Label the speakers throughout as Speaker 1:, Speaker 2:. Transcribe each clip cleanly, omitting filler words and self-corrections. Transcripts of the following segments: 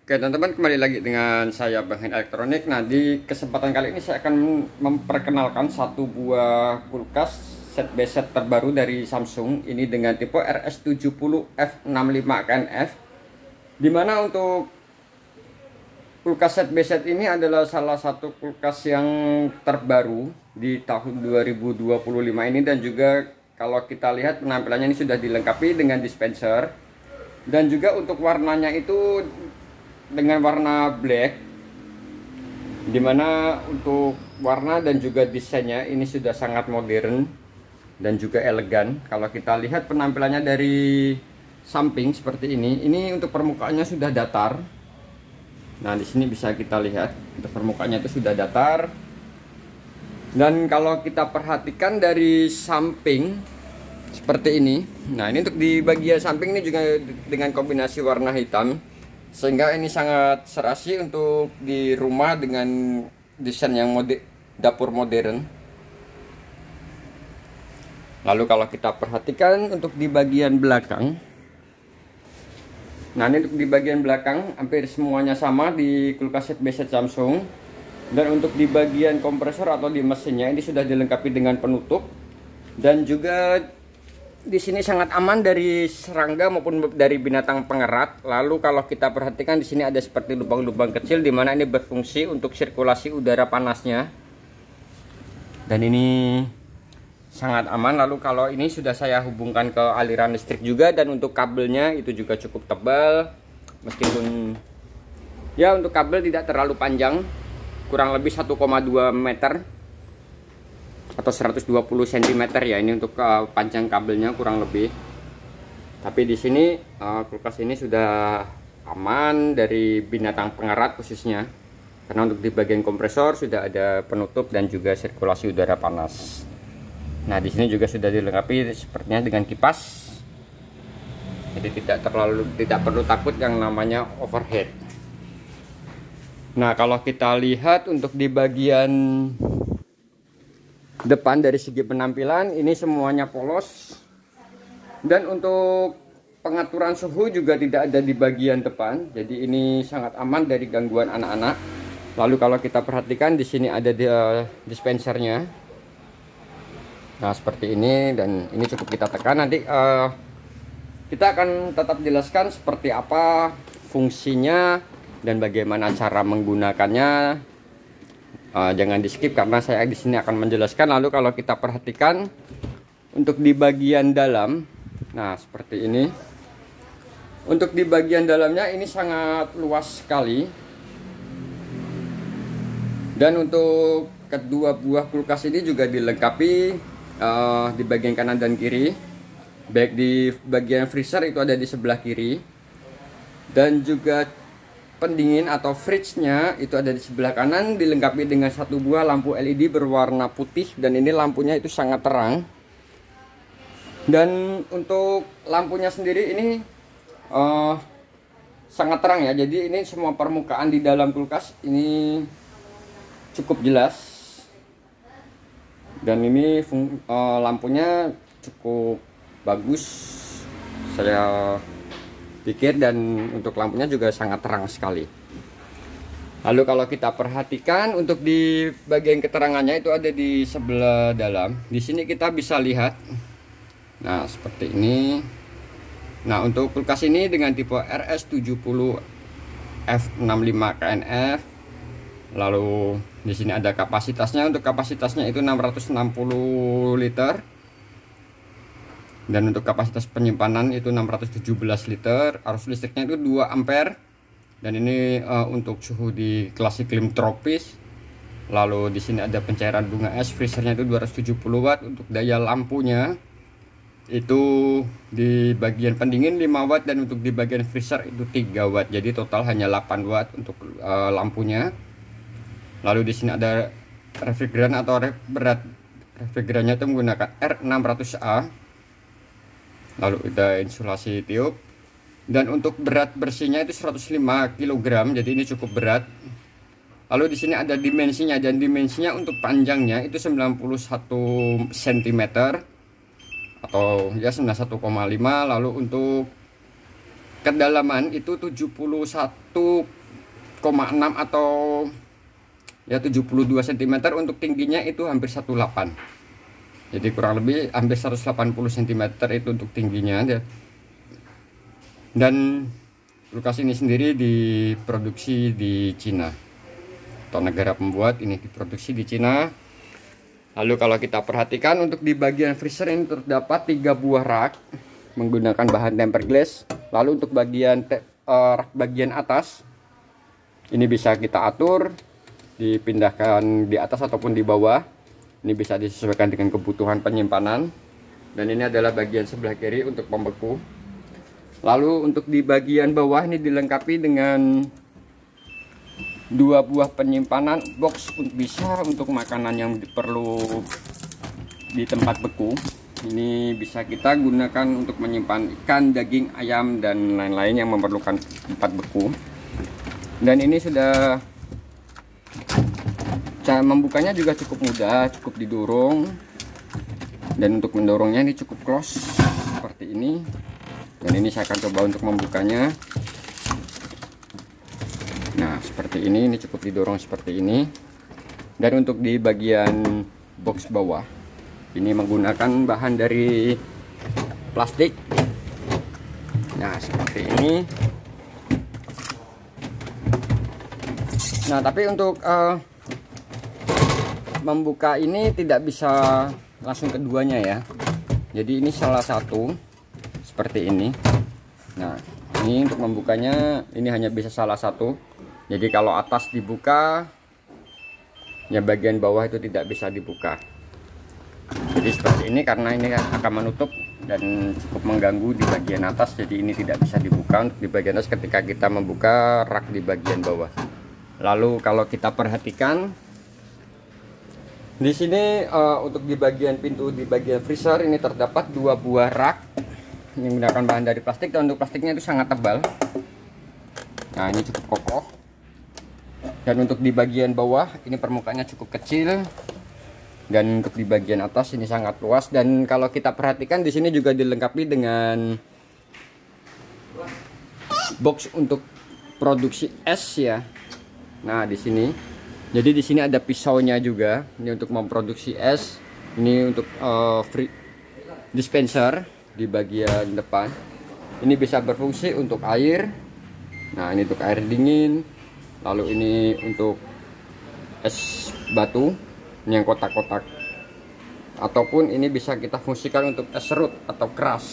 Speaker 1: Oke teman-teman, kembali lagi dengan saya Bang Hen Elektronik. Nah, di kesempatan kali ini saya akan memperkenalkan satu buah kulkas set B set terbaru dari Samsung. Ini dengan tipe RS70F65KNF, dimana untuk kulkas set B set ini adalah salah satu kulkas yang terbaru di tahun 2025 ini. Dan juga kalau kita lihat penampilannya ini sudah dilengkapi dengan dispenser, dan juga untuk warnanya itu dengan warna black, dimana untuk warna dan juga desainnya ini sudah sangat modern dan juga elegan. Kalau kita lihat penampilannya dari samping seperti ini untuk permukaannya sudah datar. Nah, di sini bisa kita lihat untuk permukaannya itu sudah datar. Dan kalau kita perhatikan dari samping seperti ini, nah ini untuk di bagian samping ini juga dengan kombinasi warna hitam, sehingga ini sangat serasi untuk di rumah dengan desain yang dapur modern. Lalu kalau kita perhatikan untuk di bagian belakang, nah ini untuk di bagian belakang hampir semuanya sama di kulkas set B set Samsung. Dan untuk di bagian kompresor atau di mesinnya ini sudah dilengkapi dengan penutup, dan juga di sini sangat aman dari serangga maupun dari binatang pengerat. Lalu kalau kita perhatikan di sini ada seperti lubang-lubang kecil, di mana ini berfungsi untuk sirkulasi udara panasnya. Dan ini sangat aman. Lalu kalau ini sudah saya hubungkan ke aliran listrik juga, dan untuk kabelnya itu juga cukup tebal. Meskipun ya untuk kabel tidak terlalu panjang, kurang lebih 1,2 meter atau 120 cm ya ini untuk panjang kabelnya kurang lebih. Tapi di sini kulkas ini sudah aman dari binatang pengerat khususnya, karena untuk di bagian kompresor sudah ada penutup dan juga sirkulasi udara panas. Nah, di sini juga sudah dilengkapi sepertinya dengan kipas, jadi tidak perlu takut yang namanya overheat. Nah, kalau kita lihat untuk di bagian depan dari segi penampilan ini semuanya polos, dan untuk pengaturan suhu juga tidak ada di bagian depan, jadi ini sangat aman dari gangguan anak-anak. Lalu kalau kita perhatikan di sini ada dispensernya, nah seperti ini, dan ini cukup kita tekan. Nanti kita akan tetap jelaskan seperti apa fungsinya dan bagaimana cara menggunakannya. Jangan di skip karena saya di sini akan menjelaskan. Lalu kalau kita perhatikan untuk di bagian dalam, nah seperti ini. Untuk di bagian dalamnya ini sangat luas sekali. Dan untuk kedua buah kulkas ini juga dilengkapi di bagian kanan dan kiri. Baik di bagian freezer itu ada di sebelah kiri, dan juga pendingin atau fridge-nya itu ada di sebelah kanan, dilengkapi dengan satu buah lampu LED berwarna putih, dan ini lampunya itu sangat terang. Dan untuk lampunya sendiri ini sangat terang ya, jadi ini semua permukaan di dalam kulkas ini cukup jelas. Dan ini lampunya cukup bagus saya pikir, dan untuk lampunya juga sangat terang sekali. Lalu kalau kita perhatikan untuk di bagian keterangannya itu ada di sebelah dalam. Di sini kita bisa lihat, nah seperti ini. Nah, untuk kulkas ini dengan tipe RS70F65KNF. Lalu di sini ada kapasitasnya. Untuk kapasitasnya itu 660 liter. Dan untuk kapasitas penyimpanan itu 617 liter. Arus listriknya itu 2 ampere. Dan ini untuk suhu di kelas iklim tropis. Lalu di sini ada pencairan bunga es. Freezernya itu 270 watt. Untuk daya lampunya itu di bagian pendingin 5 watt, dan untuk di bagian freezer itu 3 watt. Jadi total hanya 8 watt untuk lampunya. Lalu di sini ada refrigeran atau berat refrigerannya itu menggunakan R600A. Lalu ada insulasi tiup, dan untuk berat bersihnya itu 105 kg, jadi ini cukup berat. Lalu di sini ada dimensinya, dan dimensinya untuk panjangnya itu 91 cm atau ya 91,5. Lalu untuk kedalaman itu 71 atau ya 72 cm, untuk tingginya itu hampir 18. Jadi kurang lebih hampir 180 cm itu untuk tingginya. Dan kulkas ini sendiri diproduksi di Cina, atau negara pembuat ini diproduksi di Cina. Lalu kalau kita perhatikan untuk di bagian freezer ini terdapat 3 buah rak menggunakan bahan tempered glass. Lalu untuk bagian rak bagian atas ini bisa kita atur, dipindahkan di atas ataupun di bawah. Ini bisa disesuaikan dengan kebutuhan penyimpanan. Dan ini adalah bagian sebelah kiri untuk pembeku. Lalu untuk di bagian bawah ini dilengkapi dengan 2 buah penyimpanan box bisa untuk makanan yang perlu di tempat beku. Ini bisa kita gunakan untuk menyimpan ikan, daging, ayam, dan lain-lain yang memerlukan tempat beku. Dan ini sudah, cara membukanya juga cukup mudah, cukup didorong. Dan untuk mendorongnya ini cukup close seperti ini. Dan ini saya akan coba untuk membukanya. Nah seperti ini cukup didorong seperti ini. Dan untuk di bagian box bawah ini menggunakan bahan dari plastik. Nah seperti ini. Nah tapi untuk membuka ini tidak bisa langsung keduanya ya. Jadi ini salah satu seperti ini. Nah ini untuk membukanya ini hanya bisa salah satu. Jadi kalau atas dibuka ya bagian bawah itu tidak bisa dibuka. Jadi seperti ini karena ini akan menutup dan cukup mengganggu di bagian atas. Jadi ini tidak bisa dibuka untuk di bagian atas ketika kita membuka rak di bagian bawah. Lalu kalau kita perhatikan di sini untuk di bagian pintu di bagian freezer ini terdapat 2 buah rak yang menggunakan bahan dari plastik, dan untuk plastiknya itu sangat tebal. Nah ini cukup kokoh. Dan untuk di bagian bawah ini permukaannya cukup kecil, dan untuk di bagian atas ini sangat luas. Dan kalau kita perhatikan di sini juga dilengkapi dengan box untuk produksi es ya. Nah di sini, jadi di sini ada pisaunya juga. Ini untuk memproduksi es. Ini untuk free dispenser di bagian depan. Ini bisa berfungsi untuk air. Nah ini untuk air dingin. Lalu ini untuk es batu, ini yang kotak-kotak. Ataupun ini bisa kita fungsikan untuk es serut atau keras.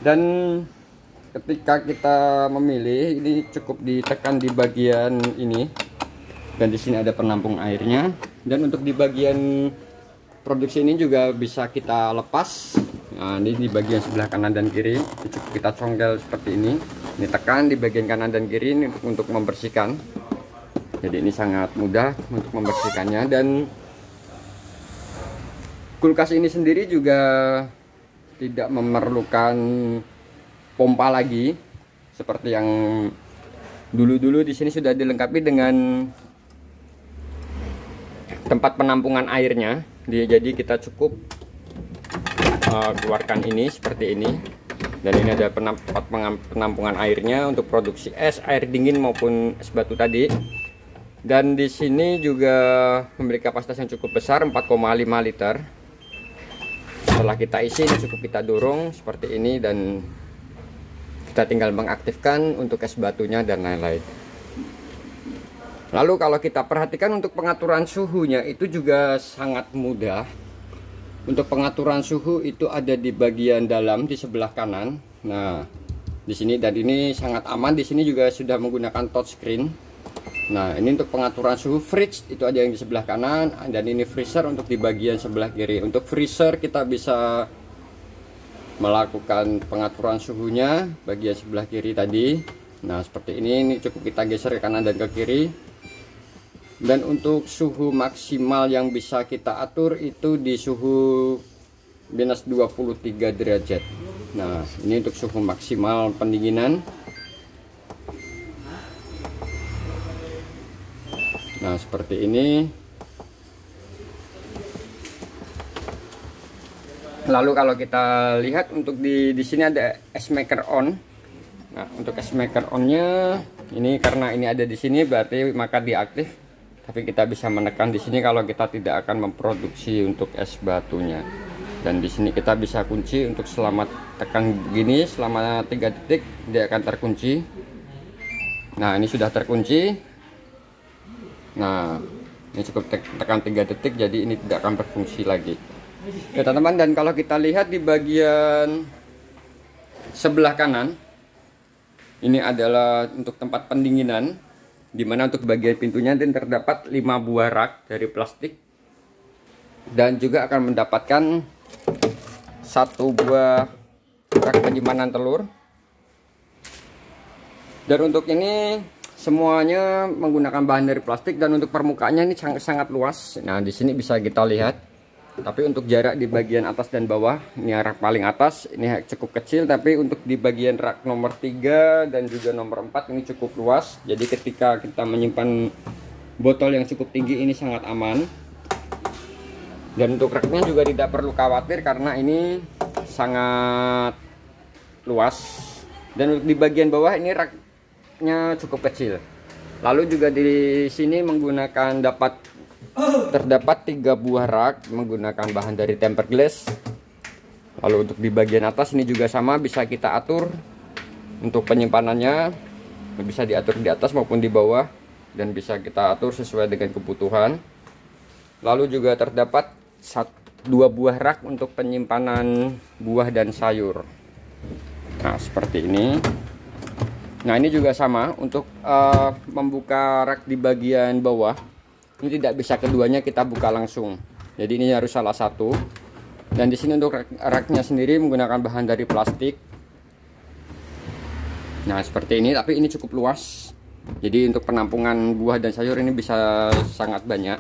Speaker 1: Dan ketika kita memilih ini cukup ditekan di bagian ini. Dan di sini ada penampung airnya. Dan untuk di bagian produksi ini juga bisa kita lepas. Nah ini di bagian sebelah kanan dan kiri cukup kita congkel seperti ini. Ini tekan di bagian kanan dan kiri ini untuk membersihkan. Jadi ini sangat mudah untuk membersihkannya. Dan kulkas ini sendiri juga tidak memerlukan pompa lagi seperti yang dulu-dulu. Di sini sudah dilengkapi dengan tempat penampungan airnya. Jadi kita cukup keluarkan ini seperti ini. Dan ini ada tempat penampungan airnya untuk produksi es, air dingin maupun es batu tadi. Dan di sini juga memiliki kapasitas yang cukup besar, 4,5 liter. Setelah kita isi ini cukup kita dorong seperti ini, dan kita tinggal mengaktifkan untuk es batunya dan lain-lain. Lalu kalau kita perhatikan untuk pengaturan suhunya itu juga sangat mudah. Untuk pengaturan suhu itu ada di bagian dalam di sebelah kanan. Nah, di sini, dan ini sangat aman. Di sini juga sudah menggunakan touchscreen. Nah, ini untuk pengaturan suhu fridge itu ada yang di sebelah kanan, dan ini freezer untuk di bagian sebelah kiri. Untuk freezer kita bisa melakukan pengaturan suhunya bagian sebelah kiri tadi. Nah, seperti ini cukup kita geser ke kanan dan ke kiri. Dan untuk suhu maksimal yang bisa kita atur itu di suhu minus 23 derajat. Nah ini untuk suhu maksimal pendinginan. Nah seperti ini. Lalu kalau kita lihat untuk di sini ada es maker on. Nah, untuk es maker on-nya ini karena ini ada di sini berarti maka dia aktif. Tapi kita bisa menekan di sini kalau kita tidak akan memproduksi untuk es batunya. Dan di sini kita bisa kunci untuk selama tekan begini selama 3 detik dia akan terkunci. Nah, ini sudah terkunci. Nah, ini cukup tekan 3 detik jadi ini tidak akan berfungsi lagi. Ya teman-teman, dan kalau kita lihat di bagian sebelah kanan ini adalah untuk tempat pendinginan, dimana untuk bagian pintunya dan terdapat 5 buah rak dari plastik dan juga akan mendapatkan 1 buah rak penyimpanan telur. Dan untuk ini semuanya menggunakan bahan dari plastik dan untuk permukaannya ini sangat luas. Nah, di sini bisa kita lihat. Tapi untuk jarak di bagian atas dan bawah, ini rak paling atas ini cukup kecil, tapi untuk di bagian rak nomor 3 dan juga nomor 4 ini cukup luas. Jadi ketika kita menyimpan botol yang cukup tinggi ini sangat aman. Dan untuk raknya juga tidak perlu khawatir karena ini sangat luas. Dan untuk di bagian bawah ini raknya cukup kecil. Lalu juga di sini terdapat 3 buah rak menggunakan bahan dari tempered glass. Lalu untuk di bagian atas ini juga sama, bisa kita atur untuk penyimpanannya, bisa diatur di atas maupun di bawah dan bisa kita atur sesuai dengan kebutuhan. Lalu juga terdapat 2 buah rak untuk penyimpanan buah dan sayur. Nah, seperti ini. Nah, ini juga sama untuk membuka rak di bagian bawah. Ini tidak bisa keduanya kita buka langsung. Jadi ini harus salah satu. Dan di sini untuk raknya sendiri menggunakan bahan dari plastik. Nah, seperti ini, tapi ini cukup luas. Jadi untuk penampungan buah dan sayur ini bisa sangat banyak.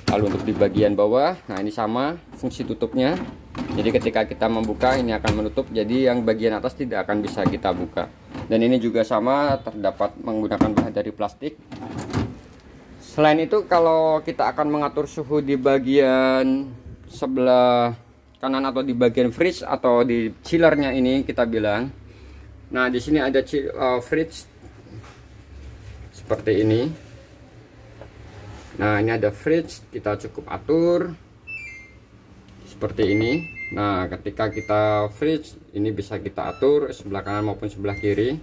Speaker 1: Lalu untuk di bagian bawah, nah ini sama fungsi tutupnya. Jadi ketika kita membuka ini akan menutup. Jadi yang bagian atas tidak akan bisa kita buka. Dan ini juga sama, terdapat menggunakan bahan dari plastik. Selain itu, kalau kita akan mengatur suhu di bagian sebelah kanan atau di bagian fridge atau di chillernya ini kita bilang. Nah, di sini ada fridge seperti ini. Nah, ini ada fridge, kita cukup atur seperti ini. Nah, ketika kita fridge ini bisa kita atur sebelah kanan maupun sebelah kiri.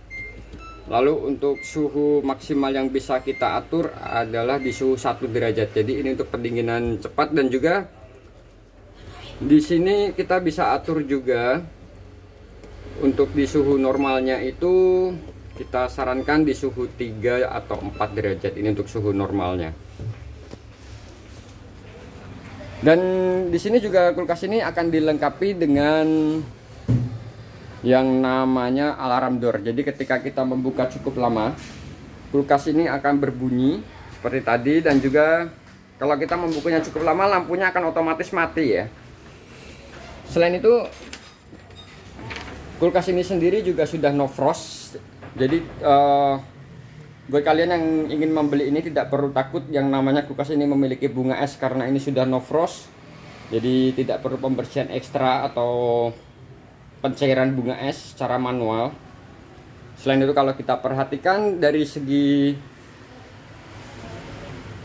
Speaker 1: Lalu untuk suhu maksimal yang bisa kita atur adalah di suhu 1 derajat. Jadi ini untuk pendinginan cepat, dan juga di sini kita bisa atur juga untuk di suhu normalnya itu kita sarankan di suhu 3 atau 4 derajat. Ini untuk suhu normalnya. Dan di sini juga kulkas ini akan dilengkapi dengan yang namanya alarm door. Jadi ketika kita membuka cukup lama, kulkas ini akan berbunyi seperti tadi. Dan juga kalau kita membukanya cukup lama, lampunya akan otomatis mati ya. Selain itu, kulkas ini sendiri juga sudah no frost. Jadi buat kalian yang ingin membeli ini tidak perlu takut yang namanya kulkas ini memiliki bunga es, karena ini sudah no frost. Jadi tidak perlu pembersihan ekstra atau pencairan bunga es secara manual. Selain itu, kalau kita perhatikan dari segi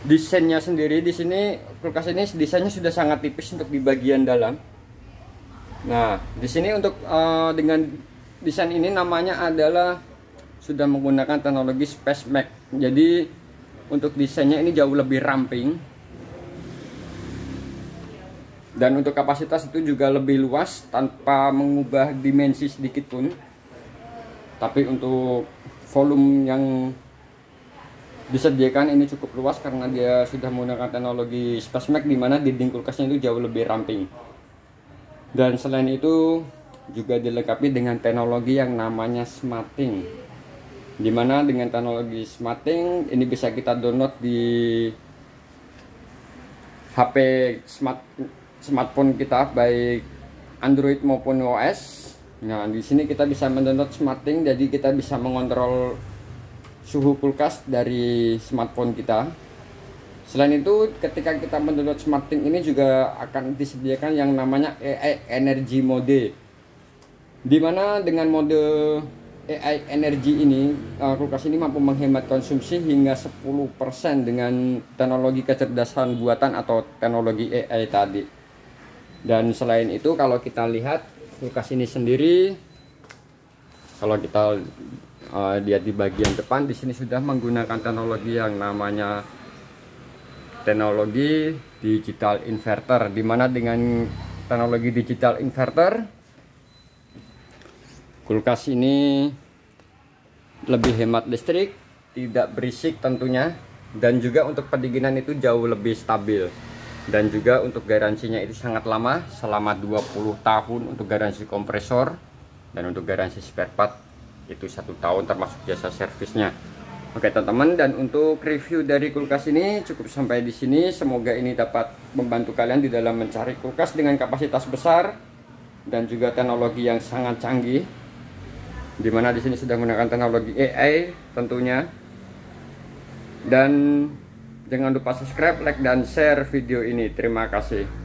Speaker 1: desainnya sendiri, di sini kulkas ini desainnya sudah sangat tipis untuk di bagian dalam. Nah, di sini untuk dengan desain ini namanya adalah sudah menggunakan teknologi Space Max. Jadi untuk desainnya ini jauh lebih ramping. Dan untuk kapasitas itu juga lebih luas tanpa mengubah dimensi sedikit pun. Tapi untuk volume yang disediakan ini cukup luas karena dia sudah menggunakan teknologi Space Max, di mana dinding kulkasnya itu jauh lebih ramping. Dan selain itu juga dilengkapi dengan teknologi yang namanya smarting. Di mana dengan teknologi smarting ini bisa kita download di HP smartphone kita, baik Android maupun iOS. Nah, di sini kita bisa mendownload smarting, jadi kita bisa mengontrol suhu kulkas dari smartphone kita. Selain itu, ketika kita mendownload smarting ini juga akan disediakan yang namanya AI Energy Mode, dimana dengan mode AI energi ini, kulkas ini mampu menghemat konsumsi hingga 10% dengan teknologi kecerdasan buatan atau teknologi AI tadi. Dan selain itu, kalau kita lihat kulkas ini sendiri, kalau kita lihat di bagian depan, di sini sudah menggunakan teknologi yang namanya teknologi digital inverter, dimana dengan teknologi digital inverter kulkas ini lebih hemat listrik, tidak berisik tentunya, dan juga untuk pendinginan itu jauh lebih stabil. Dan juga untuk garansinya itu sangat lama, selama 20 tahun untuk garansi kompresor, dan untuk garansi spare part itu 1 tahun termasuk jasa servisnya. Oke teman-teman, dan untuk review dari kulkas ini cukup sampai di sini. Semoga ini dapat membantu kalian di dalam mencari kulkas dengan kapasitas besar dan juga teknologi yang sangat canggih, dimana di sini sudah menggunakan teknologi AI tentunya. Dan jangan lupa subscribe, like, dan share video ini. Terima kasih.